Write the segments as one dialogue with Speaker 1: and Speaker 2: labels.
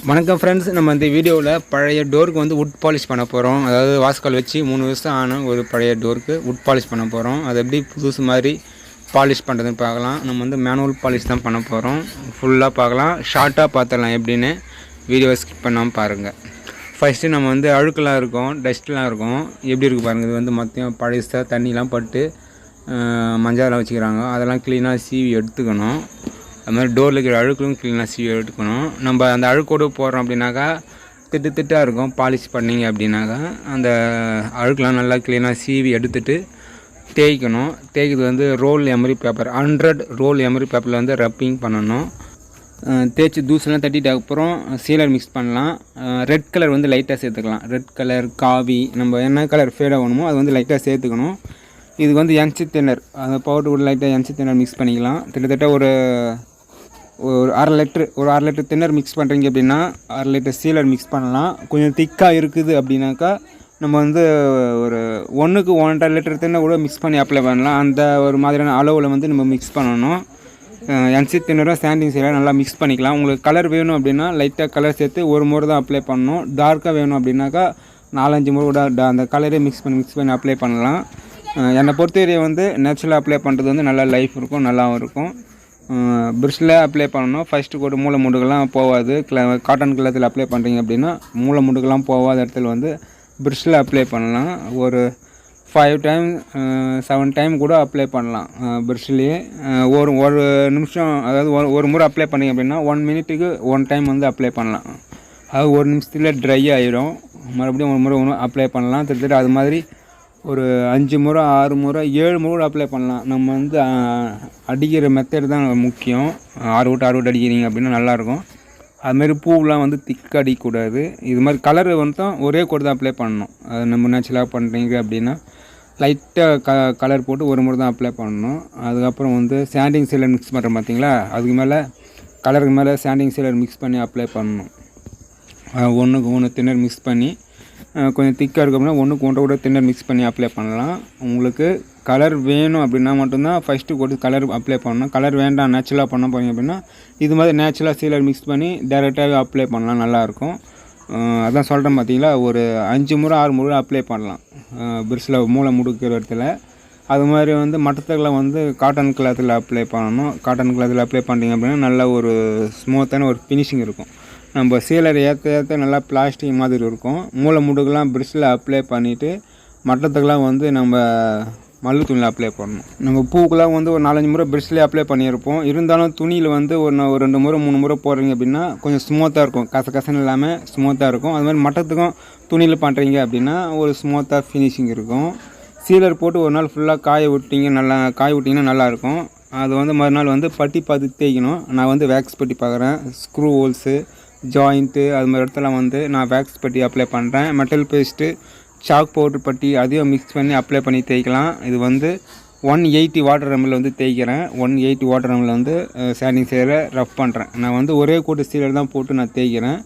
Speaker 1: வணக்கம் ஃப்ரெண்ட்ஸ், நம்ம இந்த வீடியோவில் பழைய டோருக்கு வந்து வுட் பாலிஷ் பண்ண போகிறோம். அதாவது வாஸ்கால் வச்சு 3 வருஷம் ஆன ஒரு பழைய டோருக்கு வுட் பாலிஷ் பண்ண போகிறோம். அது எப்படி புதுசு மாதிரி பாலிஷ் பண்ணுறதுன்னு பார்க்கலாம். நம்ம வந்து மேனுவல் பாலிஷ் தான் பண்ண போகிறோம். ஃபுல்லாக பார்க்கலாம், ஷார்ட்டாக பார்த்துடலாம் எப்படின்னு. வீடியோவை ஸ்கிப் பண்ணாமல் பாருங்கள். ஃபஸ்ட்டு நம்ம வந்து அழுக்கெலாம் இருக்கும், டஸ்ட்லாம் இருக்கும். எப்படி இருக்குது பாருங்கள். இது வந்து மொத்தம் பழைய தண்ணிலாம் பட்டு மஞ்சளாக வச்சுக்கிறாங்க. அதெல்லாம் க்ளீனாக சீவி எடுத்துக்கணும். அது மாதிரி டோரில் இருக்கிற அழுக்கும் க்ளீனாக சீவி எடுத்துக்கணும். நம்ம அந்த அழுக்கோடு போடுறோம் அப்படின்னாக்கா திட்டாக இருக்கும். பாலிஷ் பண்ணிங்க அப்படின்னாக்கா அந்த அழுக்கெலாம் நல்லா க்ளீனாக சீவி எடுத்துகிட்டு தேய்க்கணும். தேய்க்கிறது வந்து roll emery paper 100 roll emery பேப்பரில் வந்து ரப்பிங் பண்ணணும். தேய்ச்சி தூசெல்லாம் தட்டிட்டு அப்புறம் சீலர் மிக்ஸ் பண்ணலாம். ரெட் கலர் வந்து லைட்டாக சேர்த்துக்கலாம். ரெட் கலர், காவி, நம்ம என்ன கலர் ஃபேடாக வேணுமோ அது வந்து லைட்டாக சேர்த்துக்கணும். இதுக்கு வந்து என்சி தின்னர், அந்த பவுடர் கூட லைட்டாக என்சி தின்னர் மிக்ஸ் பண்ணிக்கலாம். கிட்டத்தட்ட ஒரு 1/2 லிட்டர் தின்னர் மிக்ஸ் பண்ணுறீங்க அப்படின்னா 1/2 லிட்டர் சீலர் மிக்ஸ் பண்ணலாம். கொஞ்சம் திக்காக இருக்குது அப்படின்னாக்கா நம்ம வந்து ஒரு 1க்கு 1.5 லிட்டர் தின்னர் கூட மிக்ஸ் பண்ணி அப்ளை பண்ணலாம். அந்த ஒரு மாதிரியான அளவில் வந்து நம்ம மிக்ஸ் பண்ணணும். என்சி தின்னரும் சாண்டிங் சீலர் நல்லா மிக்ஸ் பண்ணிக்கலாம். உங்களுக்கு கலர் வேணும் அப்படின்னா லைட்டாக கலர் சேர்த்து ஒரு முறை தான் அப்ளை பண்ணணும். டார்க்காக வேணும் அப்படின்னாக்கா 4-5 முறை கூட அந்த கலரே மிக்ஸ் பண்ணி அப்ளை பண்ணலாம். என்னை பொறுத்தவரை வந்து நேச்சுரலாக அப்ளை பண்ணுறது வந்து நல்லா லைஃப் இருக்கும், நல்லாவும் இருக்கும். ப்ரஷ்ஷில் அப்ளை பண்ணணும். ஃபஸ்ட்டு கூட மூளை முடுக்கெல்லாம் போகாது. காட்டன் கிளாத்தில் அப்ளை பண்ணுறீங்க அப்படின்னா மூளை முடுக்கெல்லாம் போகாத இடத்துல வந்து ப்ரஷ்ஷில் அப்ளை பண்ணலாம். ஒரு 5 டைம் 7 டைம் கூட அப்ளை பண்ணலாம் ப்ரஷ்லேயே. ஒரு நிமிஷம், அதாவது ஒரு முறை அப்ளை பண்ணிங்க அப்படின்னா 1 மினிட்டுக்கு 1 டைம் வந்து அப்ளை பண்ணலாம். அது 1 நிமிஷத்தில் ட்ரை ஆகிடும். மறுபடியும் ஒரு முறை அப்ளை பண்ணலாம். திருத்திட்டு அது மாதிரி ஒரு 5 முறை 6 முறை 7 முறை அப்ளை பண்ணலாம். நம்ம வந்து அடிக்கிற மெத்தட் தான் முக்கியம். 6 விட்டு அடிக்கிறீங்க அப்படின்னா நல்லாயிருக்கும். அதுமாரி பூவெலாம் வந்து திக்காக அடிக்கக்கூடாது. இது மாதிரி கலர் வந்து ஒரே கூட தான் அப்ளை பண்ணணும். அது நம்ம நேச்சுரலாக பண்ணுறீங்க அப்படின்னா லைட்டாக கலர் போட்டு ஒரு முறை தான் அப்ளை பண்ணணும். அதுக்கப்புறம் வந்து சாண்டிங் சீலர் மிக்ஸ் பண்ணுறோம் பார்த்தீங்களா, அதுக்கு மேலே கலருக்கு மேலே சாண்டிங் சீலர் மிக்ஸ் பண்ணி அப்ளை பண்ணணும். 1க்கு 1 தின்னர் மிக்ஸ் பண்ணி கொஞ்சம் திக்காக இருக்கும் அப்படின்னா 1க்கு 1 கூட தின்னர் மிக்ஸ் பண்ணி அப்ளை பண்ணலாம். உங்களுக்கு கலர் வேணும் அப்படின்னா மட்டும்தான் ஃபஸ்ட்டு போட்டு கலர் அப்ளை பண்ணணும். கலர் வேண்டாம், நேச்சுரலாக பண்ண போகிறீங்க அப்படின்னா இது மாதிரி நேச்சுரலாக சீலர் மிக்ஸ் பண்ணி டைரெக்டாகவே அப்ளை பண்ணலாம், நல்லாயிருக்கும். அதான் சொல்கிறேன் பார்த்தீங்களா, ஒரு 5 முறை 6 முறை அப்ளை பண்ணலாம் ப்ரஷ்ஷில் மூளை முடுக்கிற இடத்துல. அது மாதிரி வந்து மட்டத்துக்கெல்லாம் வந்து காட்டன் கிளாத்தில் அப்ளை பண்ணணும். காட்டன் கிளாத்தில் அப்ளை பண்ணிங்க அப்படின்னா நல்ல ஒரு ஸ்மூத்தான ஒரு ஃபினிஷிங் இருக்கும். நம்ம சீலர் ஏற்ற நல்லா பிளாஸ்டிக் மாதிரி இருக்கும். மூளை முடுக்கெல்லாம் ப்ரஷ்ஷில் அப்ளை பண்ணிவிட்டு மட்டத்துக்கெல்லாம் வந்து நம்ம மல்லு துணியில் அப்ளை பண்ணணும். நம்ம பூக்கெல்லாம் வந்து ஒரு 4-5 முறை ப்ரஷ்லேயே அப்ளை பண்ணியிருப்போம். இருந்தாலும் துணியில் வந்து ஒரு 2 முறை 3 முறை போடுறீங்க அப்படின்னா கொஞ்சம் ஸ்மூத்தாக இருக்கும். கசகசன்னு இல்லாமல் ஸ்மூத்தாக இருக்கும். அது மாதிரி மட்டத்துக்கும் துணியில் பண்ணுறீங்க அப்படின்னா ஒரு ஸ்மூத்தாக ஃபினிஷிங் இருக்கும். சீலர் போட்டு ஒரு நாள் ஃபுல்லாக காய விட்டிங்கன்னா நல்லாயிருக்கும். அது வந்து மறுநாள் வந்து பட்டி பார்த்து தேய்க்கணும். நான் வந்து வேக்ஸ் பட்டி பார்க்குறேன். ஸ்க்ரூ ஹோல்ஸு, ஜாயிண்ட்டு, அது மாதிரி இடத்துலாம் வந்து நான் வேக்ஸ் பட்டி அப்ளை பண்ணுறேன். மெட்டல் பேஸ்ட்டு, சாக் பவுட்ரு பட்டி அதையும் மிக்ஸ் பண்ணி அப்ளை பண்ணி தேய்க்கலாம். இது வந்து 180 வாட்டர் ரம்மில் வந்து தேய்க்கிறேன். 180 வாட்டர் ரம்மில் வந்து சாண்டிங் சீலரை ரஃப் பண்ணுறேன். நான் வந்து ஒரே கூட்டு சீலர் தான் போட்டு நான் தேய்க்கிறேன்.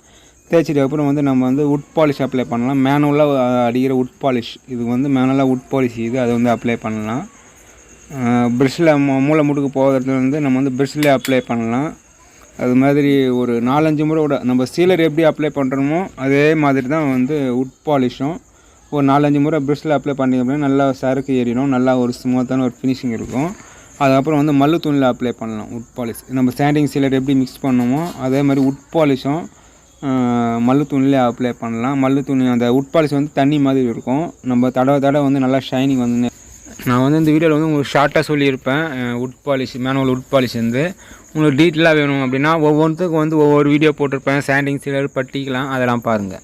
Speaker 1: தேய்ச்சிட்டு அப்புறம் வந்து நம்ம வந்து வுட் பாலிஷ் அப்ளை பண்ணலாம். மேனுவலாக அடிக்கிற வுட் பாலிஷ், இது வந்து மேனுவலாக வுட் பாலிஷ் இது, அதை வந்து அப்ளை பண்ணலாம். ப்ரஷ்ஷில் மூளை முடுக்கு போகிறதுல வந்து நம்ம வந்து ப்ரஷ்ஷில் அப்ளை பண்ணலாம். அது மாதிரி ஒரு 4-5 முறை கூட நம்ம சீலர் எப்படி அப்ளை பண்ணுறோமோ அதே மாதிரி தான் வந்து வுட் பாலிஷும் ஒரு 4-5 முறை ப்ரஷ்ஷில் அப்ளை பண்ணிங்க அப்படின்னா நல்லா சரக்கு ஏறிடும். நல்லா ஒரு ஸ்மூத்தான ஒரு ஃபினிஷிங் இருக்கும். அதுக்கப்புறம் வந்து மல்லு துணியில் அப்ளை பண்ணலாம் வுட் பாலிஷ். நம்ம சாண்டிங் சீலர் எப்படி மிக்ஸ் பண்ணோமோ அதே மாதிரி வுட் பாலிஷும் மல்லு துணியிலே அப்ளை பண்ணலாம். மல்லு துணி அந்த வுட் பாலிஷ் வந்து தண்ணி மாதிரி இருக்கும். நம்ம தடவை வந்து நல்லா ஷைனிங் வந்து நான் வந்து இந்த வீடியோவில் வந்து உங்களுக்கு ஷார்ட்டாக சொல்லியிருப்பேன். Would polish, manual would polish வந்து உங்களுக்கு டீட்டெயிலாக வேணும் அப்படின்னா ஒவ்வொன்றுத்துக்கும் வந்து ஒவ்வொரு வீடியோ போட்டிருப்பேன். சாண்டிங் சீலர் பட்டிக்கலாம், அதெல்லாம் பாருங்கள்.